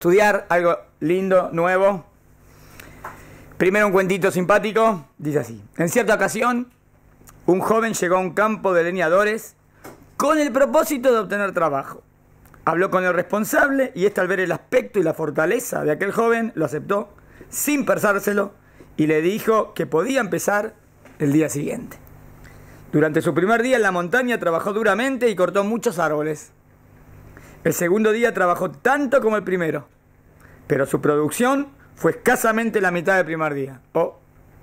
estudiar algo lindo, nuevo. Primero un cuentito simpático, dice así. En cierta ocasión, un joven llegó a un campo de leñadores con el propósito de obtener trabajo. Habló con el responsable y éste, al ver el aspecto y la fortaleza de aquel joven, lo aceptó sin pensárselo y le dijo que podía empezar el día siguiente. Durante su primer día en la montaña trabajó duramente y cortó muchos árboles. El segundo día trabajó tanto como el primero, pero su producción fue escasamente la mitad del primer día.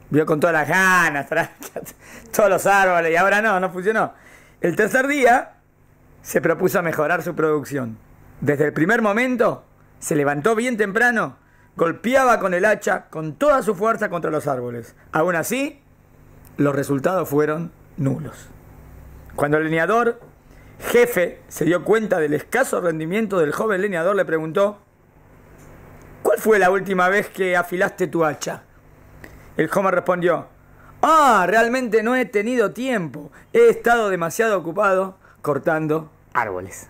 Vio con todas las ganas, todos los árboles, y ahora no funcionó. El tercer día se propuso mejorar su producción. Desde el primer momento se levantó bien temprano, golpeaba con el hacha con toda su fuerza contra los árboles. Aún así, los resultados fueron nulos. Cuando el leñador jefe se dio cuenta del escaso rendimiento del joven leñador, le preguntó: ¿cuál fue la última vez que afilaste tu hacha? El joven respondió: realmente no he tenido tiempo. He estado demasiado ocupado cortando árboles.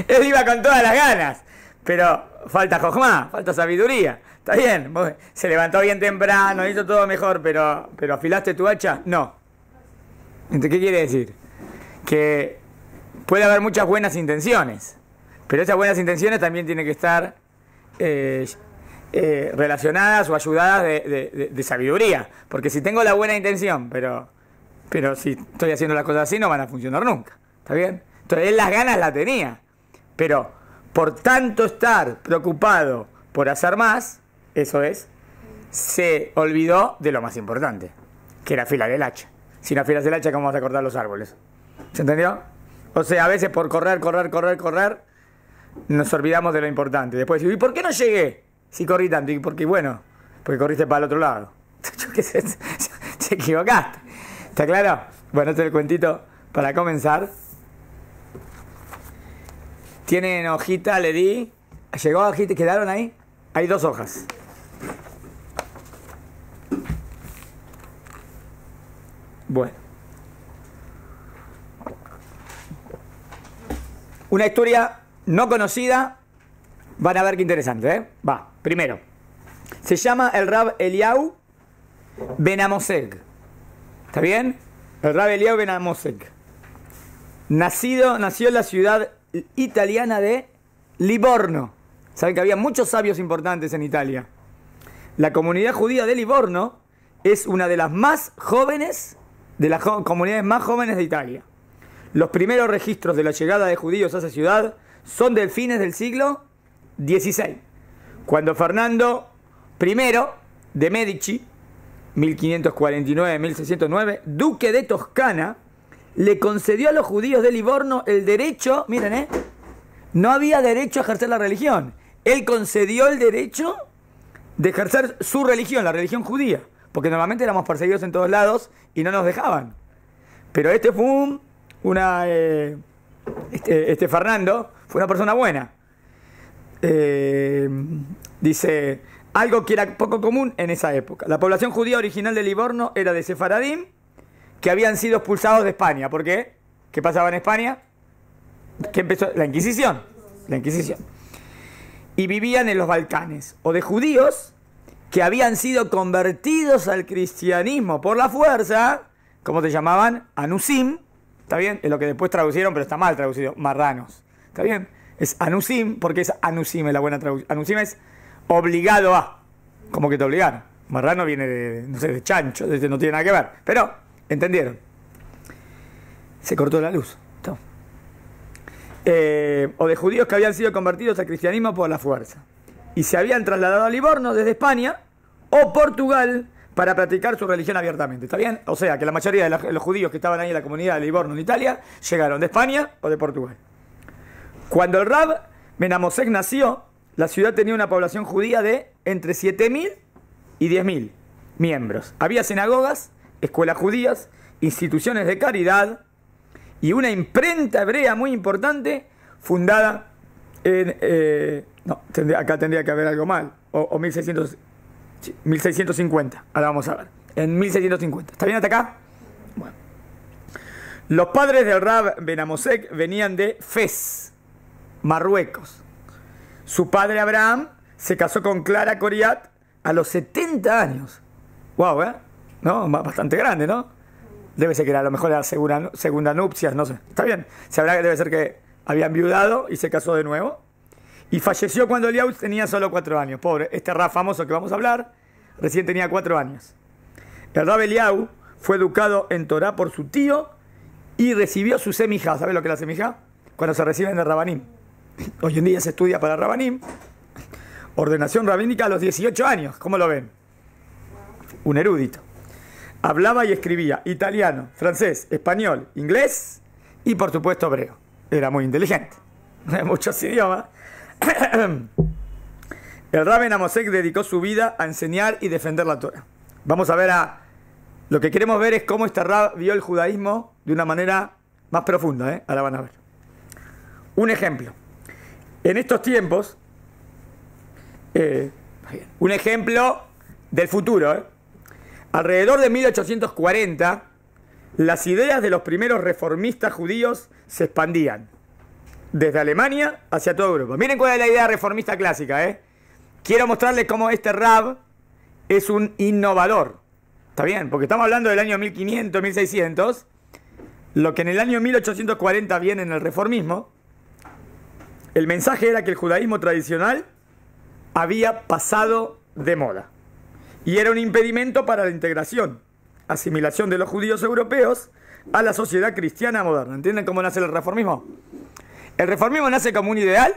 Él iba con todas las ganas, pero falta jojma, falta sabiduría. Está bien, vos se levantó bien temprano, hizo todo mejor, pero ¿afilaste tu hacha? No. Entonces, ¿qué quiere decir? Que puede haber muchas buenas intenciones, pero esas buenas intenciones también tienen que estar relacionadas o ayudadas de sabiduría. Porque si tengo la buena intención, pero si estoy haciendo las cosas así, no van a funcionar nunca. ¿Está bien? Entonces él las ganas las tenía, pero por tanto estar preocupado por hacer más, eso es, se olvidó de lo más importante, que era afilar el hacha. Si no afilas el hacha, ¿cómo vas a cortar los árboles? ¿Se entendió? O sea, a veces por correr, nos olvidamos de lo importante. Después decimos: ¿y por qué no llegué? Si corrí tanto. Porque corriste para el otro lado. Yo qué sé, te equivocaste. ¿Está claro? Bueno, este es el cuentito para comenzar. Tienen hojita, le di. ¿Llegó hojita? ¿Quedaron ahí? Hay 2 hojas. Bueno. Una historia no conocida. Van a ver qué interesante, ¿eh? Va, primero. Se llama el Rab Eliyahu Ben Amoseg. ¿Está bien? El Rab Eliyahu Ben Amoseg. Nació en la ciudad italiana de Livorno. Saben que había muchos sabios importantes en Italia. La comunidad judía de Livorno es una de las más jóvenes, de las comunidades más jóvenes de Italia. Los primeros registros de la llegada de judíos a esa ciudad son del fines del siglo XVI, cuando Fernando I de Medici, 1549-1609, duque de Toscana, le concedió a los judíos de Livorno el derecho, miren, no había derecho a ejercer la religión. Él concedió el derecho de ejercer su religión, la religión judía, porque normalmente éramos perseguidos en todos lados y no nos dejaban. Pero este fue Fernando fue una persona buena. Dice algo que era poco común en esa época. La población judía original de Livorno era de sefaradim que habían sido expulsados de España. ¿Por qué? ¿Qué pasaba en España? ¿Qué empezó? La Inquisición. Y vivían en los Balcanes. O de judíos que habían sido convertidos al cristianismo por la fuerza. ¿Cómo se llamaban? Anusim. ¿Está bien? Es lo que después traducieron, pero está mal traducido. Marranos. ¿Está bien? Es anusim, porque es anusim, es la buena traducción. Anusim es obligado a. ¿Cómo que te obligaron? Marrano viene de chancho, no tiene nada que ver. Pero, ¿entendieron? Se cortó la luz. O de judíos que habían sido convertidos al cristianismo por la fuerza. Y se habían trasladado a Livorno desde España o Portugal para practicar su religión abiertamente. ¿Está bien? O sea, que la mayoría de los judíos que estaban ahí en la comunidad de Livorno, en Italia, llegaron de España o de Portugal. Cuando el Rab Ben Amoseg nació, la ciudad tenía una población judía de entre 7.000 y 10.000 miembros. Había sinagogas, escuelas judías, instituciones de caridad y una imprenta hebrea muy importante fundada en... acá tendría que haber algo mal. O 1650. Ahora vamos a ver. En 1650. ¿Está bien hasta acá? Bueno. Los padres del Rab Ben Amoseg venían de Fez, Marruecos. Su padre Abraham se casó con Clara Coriat a los 70 años. Wow, ¿eh? ¿No? Bastante grande, ¿no? Debe ser que era a lo mejor la segunda nupcias, no sé. Está bien. Sabrá que debe ser que habían viudado y se casó de nuevo. Y falleció cuando Eliyahu tenía solo 4 años. Pobre, este Rab famoso que vamos a hablar, recién tenía 4 años. El Rab Eliyahu fue educado en Torah por su tío y recibió su semijá. ¿Sabes lo que es la semijá? Cuando se reciben de Rabanim. Hoy en día se estudia para Rabanim. Ordenación rabínica a los 18 años. ¿Cómo lo ven? Un erudito. Hablaba y escribía italiano, francés, español, inglés y por supuesto hebreo. Era muy inteligente. Muchos idiomas. El Rab Ben Amosek dedicó su vida a enseñar y defender la Torah. Vamos a ver lo que queremos ver es cómo este Rab vio el judaísmo de una manera más profunda, ¿eh? Ahora van a ver. Un ejemplo. En estos tiempos, un ejemplo del futuro, ¿eh? Alrededor de 1840, las ideas de los primeros reformistas judíos se expandían desde Alemania hacia toda Europa. Miren cuál es la idea reformista clásica, ¿eh? Quiero mostrarles cómo este Rab es un innovador. ¿Está bien? Porque estamos hablando del año 1500, 1600. Lo que en el año 1840 viene en el reformismo, el mensaje era que el judaísmo tradicional había pasado de moda. Y era un impedimento para la integración, asimilación de los judíos europeos a la sociedad cristiana moderna. ¿Entienden cómo nace el reformismo? ¿El reformismo nace como un ideal?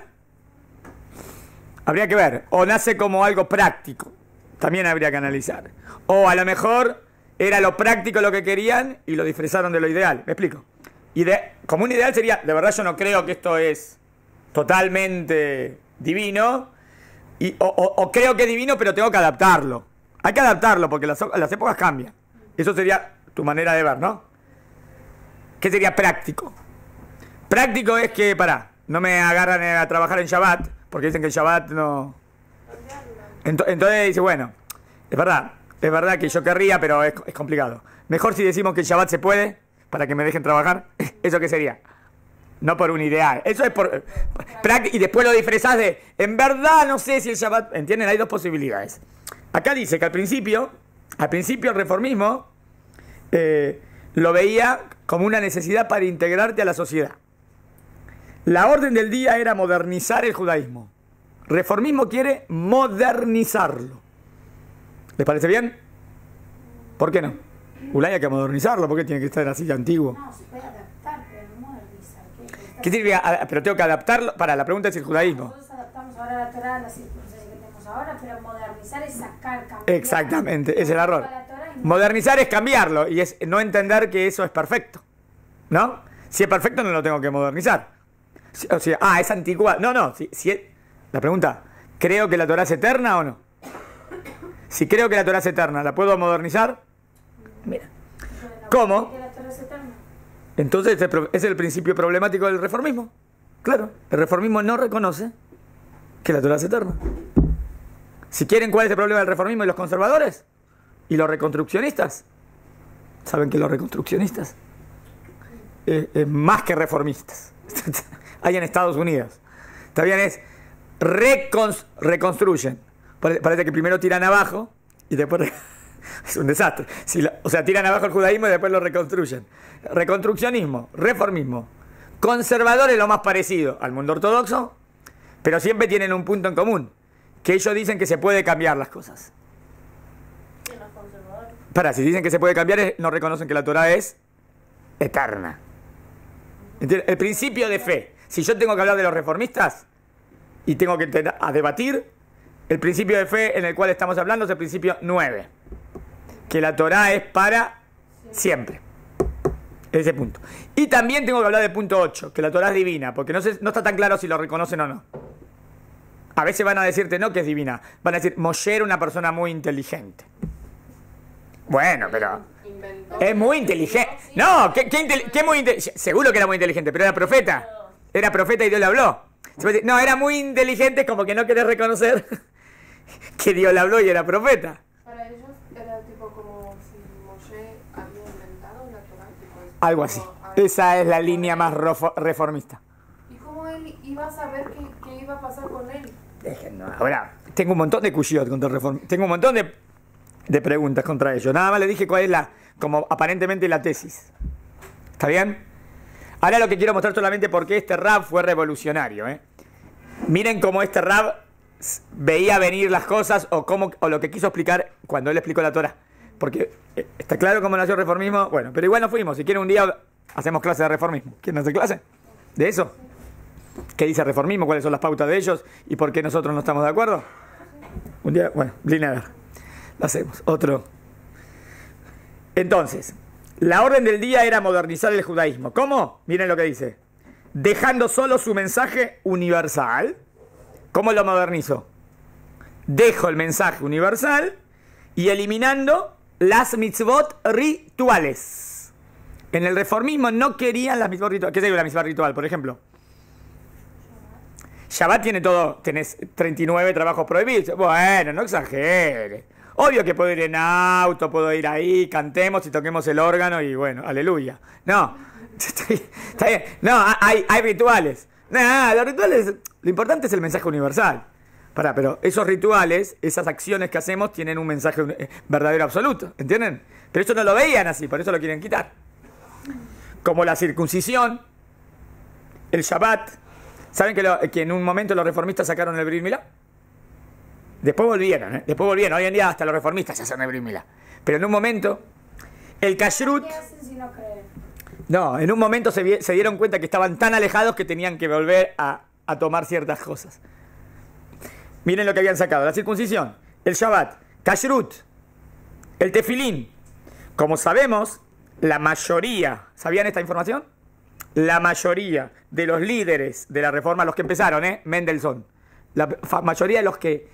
Habría que ver. O nace como algo práctico. También habría que analizar. O a lo mejor era lo práctico lo que querían y lo disfrazaron de lo ideal. ¿Me explico? Como un ideal sería, de verdad yo no creo que esto es totalmente divino. O creo que es divino, pero tengo que adaptarlo. Hay que adaptarlo porque las épocas cambian. Eso sería tu manera de ver, ¿no? ¿Qué sería práctico? Práctico es que, no me agarran a trabajar en Shabbat, porque dicen que el Shabbat no... Entonces dice, bueno, es verdad que yo querría, pero es complicado. Mejor si decimos que el Shabbat se puede, para que me dejen trabajar. ¿Eso qué sería? No por un ideal. Eso es por... Y después lo disfrazás de, en verdad no sé si el Shabbat... ¿Entienden? Hay dos posibilidades. Acá dice que al principio el reformismo lo veía como una necesidad para integrarte a la sociedad. La orden del día era modernizar el judaísmo. Reformismo quiere modernizarlo. ¿Les parece bien? ¿Por qué no? Hay que modernizarlo, ¿por qué tiene que estar así de antiguo? No, se puede adaptar, pero no modernizar. ¿Qué significa? Pero tengo que adaptarlo. La pregunta es el judaísmo. Nosotros adaptamos ahora la Torah a la circunstancia que tenemos ahora, pero modernizar es sacar, cambiar. Exactamente, ese es el error. Modernizar es cambiarlo y es no entender que eso es perfecto. ¿No? Si es perfecto no lo tengo que modernizar. O sea, es antigua. No. La pregunta, ¿creo que la Torah es eterna o no? Si creo que la Torah es eterna, ¿la puedo modernizar? Mira. ¿Cómo? Entonces es el principio problemático del reformismo. Claro, el reformismo no reconoce que la Torah es eterna. Si quieren, ¿cuál es el problema del reformismo y los conservadores? ¿Y los reconstruccionistas? ¿Saben que los reconstruccionistas es más que reformistas? Hay en Estados Unidos. También es reconstruyen. Parece que primero tiran abajo y después... Es un desastre. Tiran abajo el judaísmo y después lo reconstruyen. Reconstruccionismo, reformismo. Conservador es lo más parecido al mundo ortodoxo, pero siempre tienen un punto en común, que ellos dicen que se puede cambiar las cosas. Si dicen que se puede cambiar, no reconocen que la Torah es eterna. ¿Entiendes? El principio de fe. Si yo tengo que hablar de los reformistas y tengo que debatir, el principio de fe en el cual estamos hablando es el principio 9. Que la Torah es para siempre. Ese punto. Y también tengo que hablar del punto 8, que la Torah es divina, porque no está tan claro si lo reconocen o no. A veces van a decirte no que es divina. Van a decir, Moshe era una persona muy inteligente. Bueno, pero... Es muy inteligente. No, ¿qué muy inteligente? Seguro que era muy inteligente, pero era profeta. Era profeta y Dios le habló. No, era muy inteligente, como que no querés reconocer que Dios le habló y era profeta. Para ellos era tipo como si Moshe había inventado la Torah. Algo así. Esa es la línea más reformista. ¿Y cómo él iba a saber qué iba a pasar con él? Déjenlo. Ahora, tengo un montón de cuchillos contra el reformismo. Tengo un montón de preguntas contra ellos. Nada más les dije cuál es como aparentemente la tesis. ¿Está bien? Ahora lo que quiero mostrar solamente por qué este Rab fue revolucionario. Miren cómo este Rab veía venir las cosas o lo que quiso explicar cuando él explicó la Torah. Porque está claro cómo nació el reformismo. Bueno, pero igual no fuimos. Si quieren un día hacemos clase de reformismo. ¿Quieren hacer clase de eso? ¿Qué dice el reformismo? ¿Cuáles son las pautas de ellos? ¿Y por qué nosotros no estamos de acuerdo? Un día, bueno, Blinever. Lo hacemos. Otro. Entonces, la orden del día era modernizar el judaísmo. ¿Cómo? Miren lo que dice. Dejando solo su mensaje universal. ¿Cómo lo modernizo? Dejo el mensaje universal y eliminando las mitzvot rituales. En el reformismo no querían las mitzvot rituales. ¿Qué es la mitzvah ritual? Por ejemplo, Shabbat tiene todo, tenés 39 trabajos prohibidos. Bueno, no exagere. Obvio que puedo ir en auto, puedo ir ahí, cantemos y toquemos el órgano y bueno, aleluya. No, está bien. No, hay rituales. Los rituales, lo importante es el mensaje universal. Pero esos rituales, esas acciones que hacemos tienen un mensaje verdadero absoluto, ¿entienden? Pero eso no lo veían así, por eso lo quieren quitar. Como la circuncisión, el Shabbat. ¿Saben que en un momento los reformistas sacaron el Brit Milá? Después volvieron. Hoy en día hasta los reformistas hacen el Brit Milá. Pero en un momento, el Kashrut... ¿Qué hacen si no creen? No, en un momento se dieron cuenta que estaban tan alejados que tenían que volver a tomar ciertas cosas. Miren lo que habían sacado. La circuncisión, el Shabbat, Kashrut, el Tefilín. Como sabemos, la mayoría... ¿Sabían esta información? La mayoría de los líderes de la reforma, los que empezaron, Mendelssohn, la mayoría de los que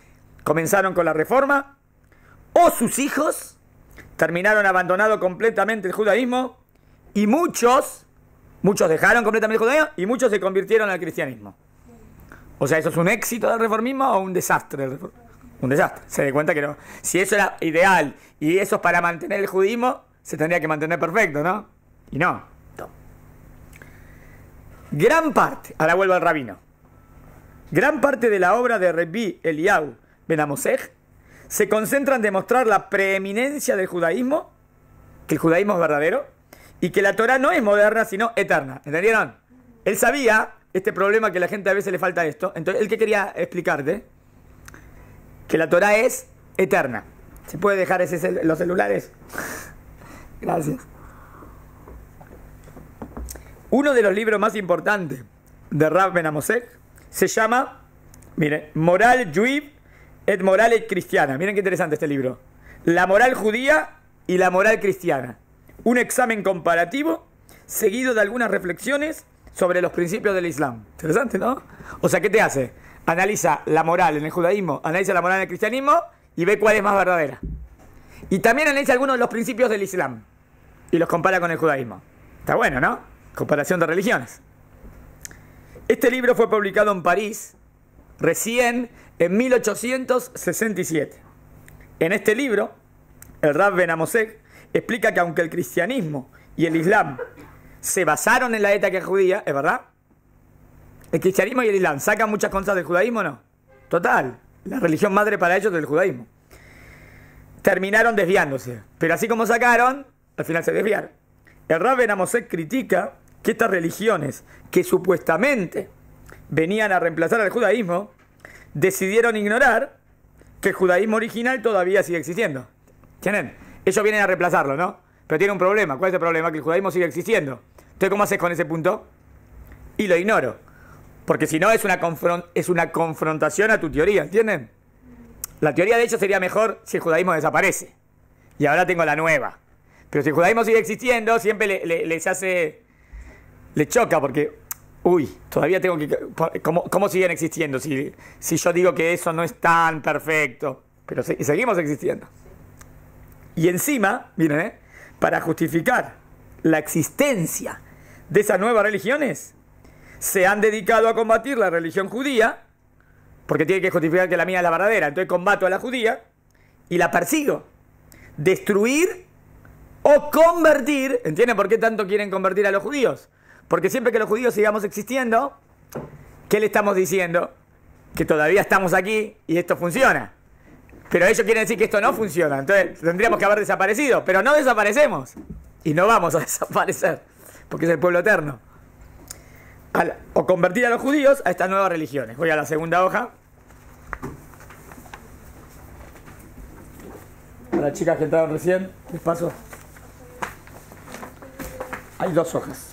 comenzaron con la reforma, o sus hijos, terminaron abandonando completamente el judaísmo, y muchos dejaron completamente el judaísmo, y muchos se convirtieron al cristianismo. O sea, ¿eso es un éxito del reformismo o un desastre del reformismo? Un desastre. Se da cuenta que no. Si eso era ideal, y eso es para mantener el judaísmo, se tendría que mantener perfecto, ¿no? Y no. Gran parte, ahora vuelvo al rabino, gran parte de la obra de Rabbi Eliyahu ben Amosej se concentra en demostrar la preeminencia del judaísmo, que el judaísmo es verdadero, y que la Torah no es moderna, sino eterna. ¿Entendieron? Él sabía este problema que a la gente a veces le falta esto, entonces él que quería explicarte, que la Torah es eterna. ¿Se puede dejar los celulares? Gracias. Uno de los libros más importantes de Rav Ben Amosej se llama, miren, Moral Juiv et Moral Cristiana. Miren qué interesante este libro. La moral judía y la moral cristiana. Un examen comparativo seguido de algunas reflexiones sobre los principios del Islam. Interesante, ¿no? O sea, ¿qué te hace? Analiza la moral en el judaísmo, analiza la moral en el cristianismo y ve cuál es más verdadera. Y también analiza algunos de los principios del Islam y los compara con el judaísmo. Está bueno, ¿no? Comparación de religiones. Este libro fue publicado en París recién en 1867. En este libro, el Rav Ben Amosej explica que aunque el cristianismo y el Islam se basaron en la ética judía, ¿es verdad? El cristianismo y el Islam sacan muchas cosas del judaísmo, ¿no? Total, la religión madre para ellos es el judaísmo. Terminaron desviándose, pero así como sacaron, al final se desviaron. El Rav Ben Amosej critica que estas religiones que supuestamente venían a reemplazar al judaísmo decidieron ignorar que el judaísmo original todavía sigue existiendo. ¿Entienden? Ellos vienen a reemplazarlo, ¿no? Pero tiene un problema. ¿Cuál es el problema? Que el judaísmo sigue existiendo. Entonces, ¿cómo haces con ese punto? Y lo ignoro. Porque si no, es una confrontación a tu teoría, ¿entienden? La teoría de ellos sería mejor si el judaísmo desaparece. Y ahora tengo la nueva. Pero si el judaísmo sigue existiendo, siempre les choca porque, todavía tengo que... ¿Cómo siguen existiendo? Si yo digo que eso no es tan perfecto. Pero seguimos existiendo. Y encima, miren, para justificar la existencia de esas nuevas religiones, se han dedicado a combatir la religión judía, porque tiene que justificar que la mía es la verdadera. Entonces combato a la judía y la persigo. Destruir o convertir. ¿Entienden por qué tanto quieren convertir a los judíos? Porque siempre que los judíos sigamos existiendo, ¿qué le estamos diciendo? que todavía estamos aquí y esto funciona. Pero ellos quieren decir que esto no funciona. Entonces tendríamos que haber desaparecido. Pero no desaparecemos. Y no vamos a desaparecer. Porque es el pueblo eterno. O convertir a los judíos a estas nuevas religiones. Voy a la segunda hoja. A las chicas que entraron recién, les paso. Hay 2 hojas.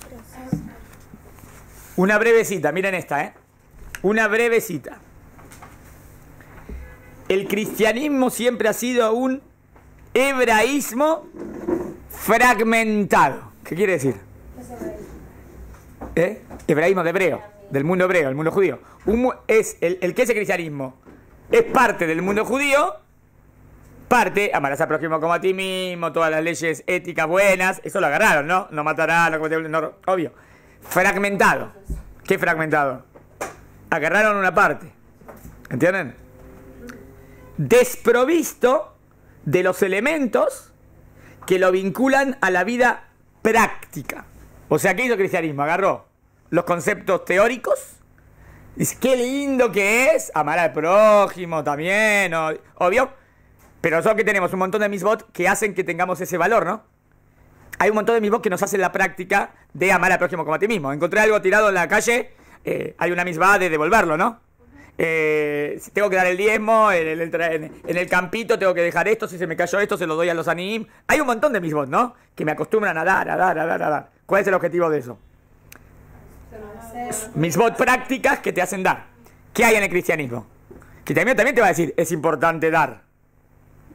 Una breve cita, miren esta, Una breve cita. El cristianismo siempre ha sido un hebraísmo fragmentado. ¿Qué quiere decir? Hebraísmo de hebreo, del mundo hebreo, el mundo judío. ¿El qué es el cristianismo? Es parte del mundo judío, parte, amarás al prójimo como a ti mismo, todas las leyes éticas buenas, eso lo agarraron, ¿no? No matarás, no cometerás, no, obvio. Fragmentado. ¿Qué fragmentado? Agarraron una parte. ¿Entienden? Desprovisto de los elementos que lo vinculan a la vida práctica. O sea, ¿qué hizo el cristianismo? Agarró los conceptos teóricos. Dice, qué lindo que es amar al prójimo también, obvio. Pero solo que tenemos un montón de misbot que hacen que tengamos ese valor, ¿no? Hay un montón de misbot que nos hacen la práctica de amar al prójimo como a ti mismo. Encontré algo tirado en la calle, hay una misbah de devolverlo, ¿no? Si tengo que dar el diezmo, en el campito tengo que dejar esto, si se me cayó esto se lo doy a los anim. Hay un montón de misbot, ¿no? Que me acostumbran a dar. ¿Cuál es el objetivo de eso? Misbot prácticas que te hacen dar. ¿Qué hay en el cristianismo? Que también te va a decir, es importante dar.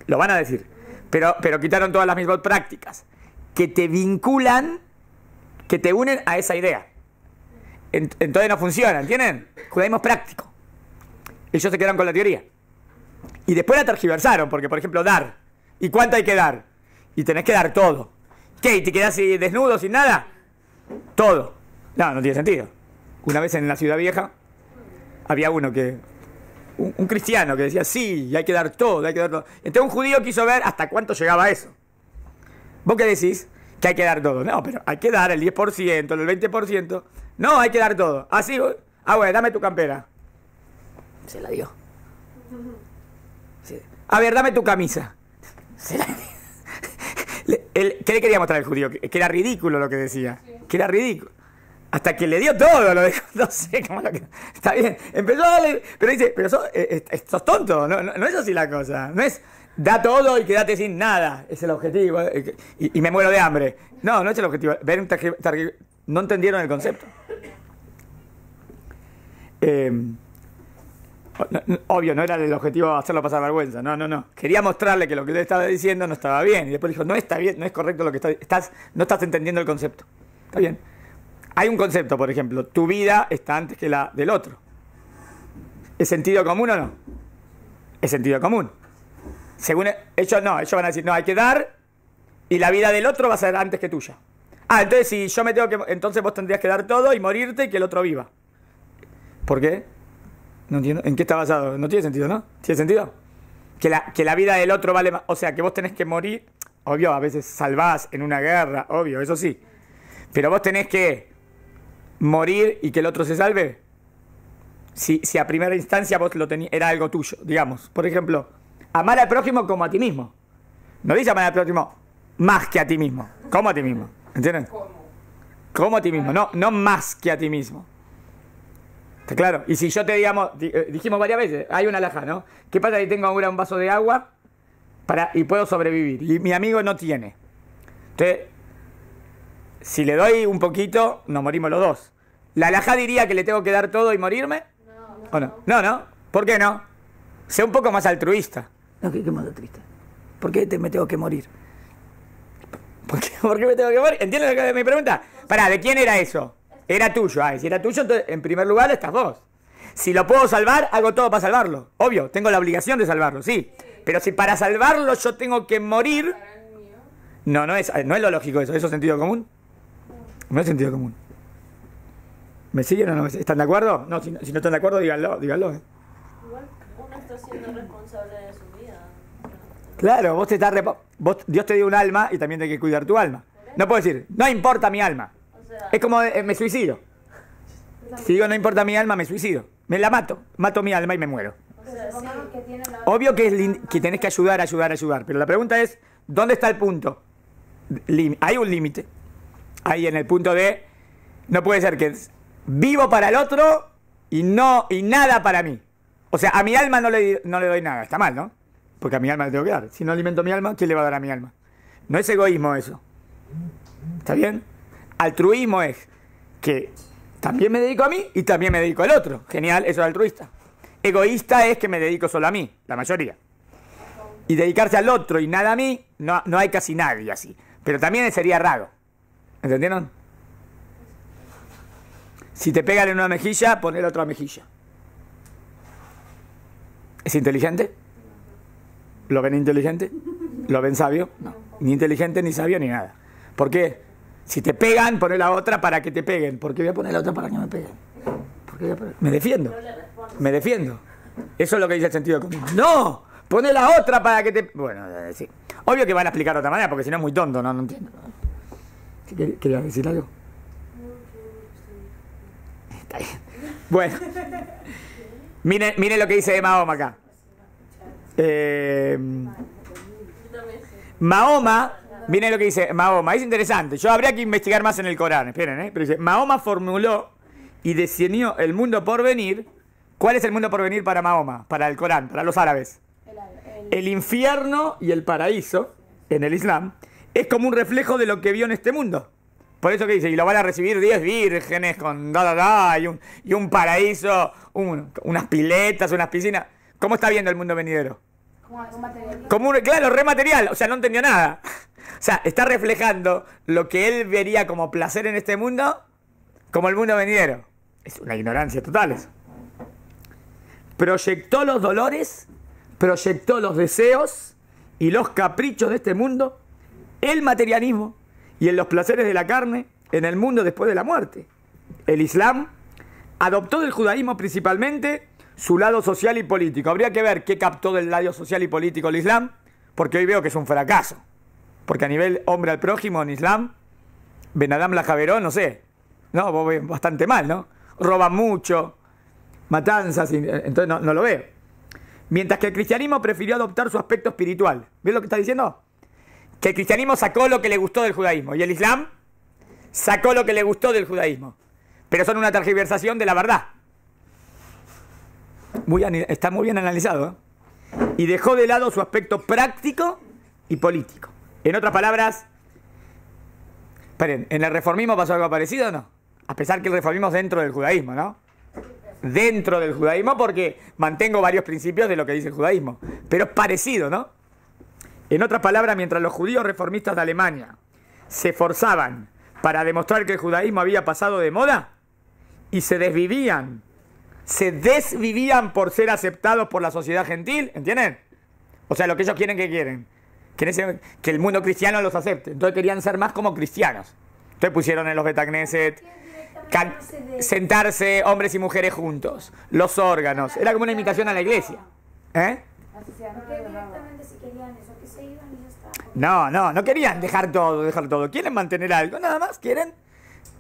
Lo van a decir. Pero quitaron todas las misbot prácticas. Que te vinculan, que te unen a esa idea. Entonces no funciona, ¿entienden? Judaísmo práctico. Ellos se quedaron con la teoría. Y después la tergiversaron, porque por ejemplo dar. ¿Y cuánto hay que dar? Y tenés que dar todo. ¿Qué? ¿Y te quedás desnudo, sin nada? Todo. No tiene sentido. Una vez en la Ciudad Vieja había uno que... Un cristiano que decía, sí, hay que dar todo, hay que dar todo. Entonces un judío quiso ver hasta cuánto llegaba eso. ¿Vos qué decís? Que hay que dar todo. No, pero hay que dar el 10%, el 20%. No, hay que dar todo. Así, bueno, dame tu campera. Se la dio. Sí. A ver, dame tu camisa. Se la dio. ¿Qué le quería mostrar al judío? Que era ridículo lo que decía. Que era ridículo. Hasta que le dio todo, lo dejó, no sé cómo lo que... Está bien, empezó a darle... Pero dice, pero sos tonto, no es así la cosa. No es, da todo y quédate sin nada. Es el objetivo. Y me muero de hambre. No es el objetivo. No entendieron el concepto. Obvio, no era el objetivo hacerlo pasar vergüenza. No. Quería mostrarle que lo que le estaba diciendo no estaba bien. Y después dijo, no está bien, no es correcto lo que no estás entendiendo el concepto. Está bien. Hay un concepto, por ejemplo, tu vida está antes que la del otro. ¿Es sentido común o no? Es sentido común. Según ellos van a decir, no, hay que dar y la vida del otro va a ser antes que tuya. Entonces si yo me tengo que... Entonces vos tendrías que dar todo y morirte y que el otro viva. ¿Por qué? No entiendo. ¿En qué está basado? No tiene sentido, ¿no? ¿Tiene sentido? Que la vida del otro vale más... O sea, que vos tenés que morir... Obvio, a veces salvás en una guerra, obvio, eso sí. Pero vos tenés que... morir y que el otro se salve. Si a primera instancia vos lo tenías, era algo tuyo, digamos. Por ejemplo, amar al prójimo como a ti mismo. No dice amar al prójimo más que a ti mismo. Como a ti mismo. ¿Entienden? Como a ti mismo. No más que a ti mismo. ¿Está claro? Y si yo te dijimos varias veces, hay una alajá, ¿no? ¿Qué pasa si tengo ahora un vaso de agua y puedo sobrevivir? Y mi amigo no tiene. Entonces, si le doy un poquito, nos morimos los dos. ¿La alajá diría que le tengo que dar todo y morirme? ¿O no? No. ¿Por qué no? Sé un poco más altruista. No, ¿qué más altruista? ¿Por qué me tengo que morir? ¿Por qué me tengo que morir? ¿Entiendes lo que mi pregunta? Pará, ¿de quién era eso? Era tuyo. Si era tuyo, entonces en primer lugar estás vos. Si lo puedo salvar, hago todo para salvarlo. Obvio, tengo la obligación de salvarlo, sí. Pero si para salvarlo yo tengo que morir... No es lo lógico eso. ¿Eso es sentido común? No es sentido común. ¿Me siguen o no? ¿Están de acuerdo? No, si no están de acuerdo, díganlo. Igual uno está siendo responsable de su vida. Claro, Dios te dio un alma y también tienes que cuidar tu alma. No puedo decir, no importa mi alma. Es como me suicido. Si digo no importa mi alma, me suicido. Me la mato mi alma y me muero. O sea, supongamos que tiene la Obvio que, que tenés que ayudar, pero la pregunta es, ¿dónde está el punto? Hay un límite. Ahí en el punto de, no puede ser que vivo para el otro y nada para mí. O sea, a mi alma no le doy nada. Está mal, ¿no? Porque a mi alma le tengo que dar. Si no alimento mi alma, ¿quién le va a dar a mi alma? No es egoísmo eso. ¿Está bien? Altruismo es que también me dedico a mí y también me dedico al otro. Genial, eso es altruista. Egoísta es que me dedico solo a mí, la mayoría. Y dedicarse al otro y nada a mí, no hay casi nadie así. Pero también sería raro. ¿Entendieron? Si te pegan en una mejilla, poné la otra mejilla. ¿Es inteligente? ¿Lo ven inteligente? ¿Lo ven sabio? No. Ni inteligente, ni sabio, ni nada. ¿Por qué? Si te pegan, poné la otra para que te peguen. ¿Por qué voy a poner la otra para que me peguen? ¿Por qué voy a poner? Me defiendo. Me defiendo. Eso es lo que dice el sentido común. ¡No! Poné la otra para que te... Bueno, sí. Obvio que van a explicar de otra manera, porque si no es muy tonto, no entiendo. ¿Querías decir algo? Está bien. Bueno. Miren lo que dice Mahoma acá. Mahoma, miren lo que dice Mahoma, es interesante. Yo habría que investigar más en el Corán, esperen, pero dice, Mahoma formuló y diseñó el mundo por venir. ¿Cuál es el mundo por venir para Mahoma? Para el Corán, para los árabes. El infierno y el paraíso, en el Islam, es como un reflejo de lo que vio en este mundo. Por eso que dice, y lo van a recibir 10 vírgenes con y un paraíso, unas piletas, unas piscinas. ¿Cómo está viendo el mundo venidero? Claro, re material, o sea, no entendió nada. O sea, está reflejando lo que él vería como placer en este mundo, como el mundo venidero. Es una ignorancia total eso. Proyectó los dolores, proyectó los deseos y los caprichos de este mundo, el materialismo y en los placeres de la carne en el mundo después de la muerte. El Islam adoptó del judaísmo principalmente su lado social y político. Habría que ver qué captó del lado social y político el Islam, porque hoy veo que es un fracaso. Porque a nivel hombre al prójimo en Islam, Ben Adam la Javerón, no sé, no, vos ves bastante mal, ¿no? Roban mucho, matanzas, entonces no lo veo. Mientras que el cristianismo prefirió adoptar su aspecto espiritual. ¿Ves lo que está diciendo? Que el cristianismo sacó lo que le gustó del judaísmo y el Islam sacó lo que le gustó del judaísmo. Pero son una tergiversación de la verdad. Está muy bien analizado, ¿eh? Y dejó de lado su aspecto práctico y político. En otras palabras, esperen, ¿en el reformismo pasó algo parecido o no? A pesar que el reformismo es dentro del judaísmo, ¿no? Dentro del judaísmo, porque mantengo varios principios de lo que dice el judaísmo. Pero es parecido, ¿no? En otras palabras, mientras los judíos reformistas de Alemania se esforzaban para demostrar que el judaísmo había pasado de moda y se desvivían por ser aceptados por la sociedad gentil, ¿entienden? O sea, lo que ellos quieren, ¿qué quieren? Que el mundo cristiano los acepte. Entonces querían ser más como cristianos. Entonces pusieron en los Betagneset sentarse hombres y mujeres juntos, los órganos. Era como una invitación a la iglesia. ¿Eh? Porque directamente si querían eso, que se iban y ya está. No querían dejar todo. Quieren mantener algo, nada más quieren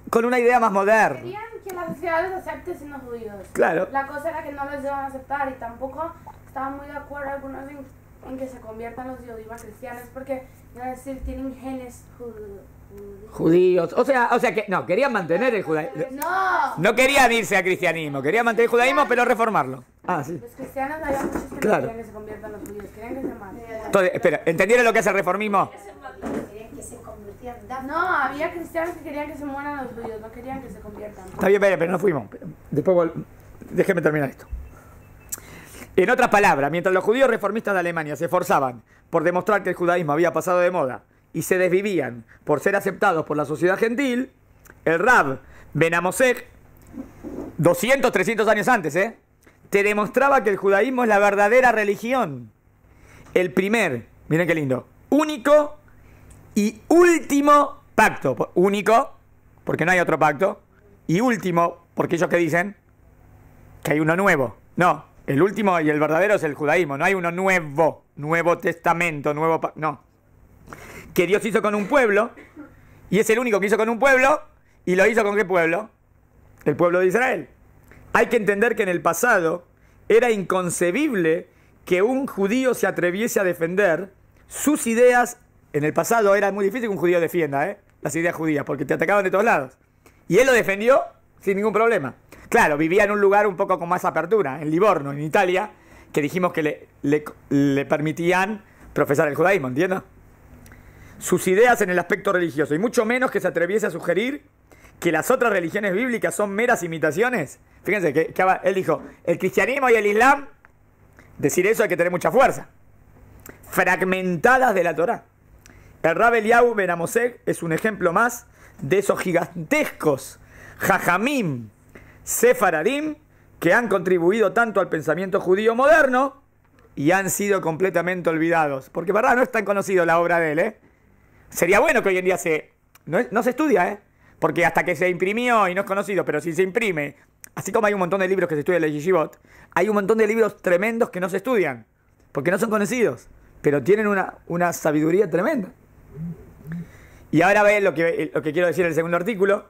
con una idea más moderna. Querían que la sociedad los acepte siendo judíos. Claro. La cosa era que no los iban a aceptar y tampoco estaban muy de acuerdo algunos en que se conviertan los judíos a cristianos porque, iban a decir, tienen genes judíos. O sea que no, querían mantener el judaísmo. No querían irse a cristianismo, querían mantener el judaísmo pero reformarlo. Ah, sí. Los cristianos había muchos que no querían que se conviertan los judíos, querían que se maten. Entonces, espera, ¿entendieron lo que hace el reformismo? Querían que se convirtieran. No, había cristianos que querían que se mueran los judíos, no querían que se conviertan. Está bien, pero no fuimos. Después déjeme terminar esto. En otras palabras, mientras los judíos reformistas de Alemania se esforzaban por demostrar que el judaísmo había pasado de moda y se desvivían por ser aceptados por la sociedad gentil, el Rab Ben Amosech, 200, 300 años antes, te demostraba que el judaísmo es la verdadera religión. El primer, miren qué lindo, único y último pacto. Único, porque no hay otro pacto. Y último, porque ellos que dicen que hay uno nuevo. No, el último y el verdadero es el judaísmo. No hay uno nuevo, nuevo testamento, nuevo pacto. No. Que Dios hizo con un pueblo, y es el único que hizo con un pueblo, y lo hizo con ¿qué pueblo? El pueblo de Israel. Hay que entender que en el pasado era inconcebible que un judío se atreviese a defender sus ideas. En el pasado era muy difícil que un judío defienda las ideas judías, porque te atacaban de todos lados. Y él lo defendió sin ningún problema. Claro, vivía en un lugar un poco con más apertura, en Livorno, en Italia, que dijimos que le permitían profesar el judaísmo, ¿entiendes? Sus ideas en el aspecto religioso, y mucho menos que se atreviese a sugerir que las otras religiones bíblicas son meras imitaciones. Fíjense que él dijo, el cristianismo y el islam, decir eso hay que tener mucha fuerza. Fragmentadas de la Torá. El Rab Eliyahu Ben Amoseg es un ejemplo más de esos gigantescos jajamim sefaradim que han contribuido tanto al pensamiento judío moderno y han sido completamente olvidados. Porque verdad no es tan conocido la obra de él, Sería bueno que hoy en día no se estudia, porque hasta que se imprimió y no es conocido, pero si se imprime, así como hay un montón de libros que se estudian en la Yeshivot, hay un montón de libros tremendos que no se estudian, porque no son conocidos, pero tienen una sabiduría tremenda. Y ahora ve lo que quiero decir en el segundo artículo.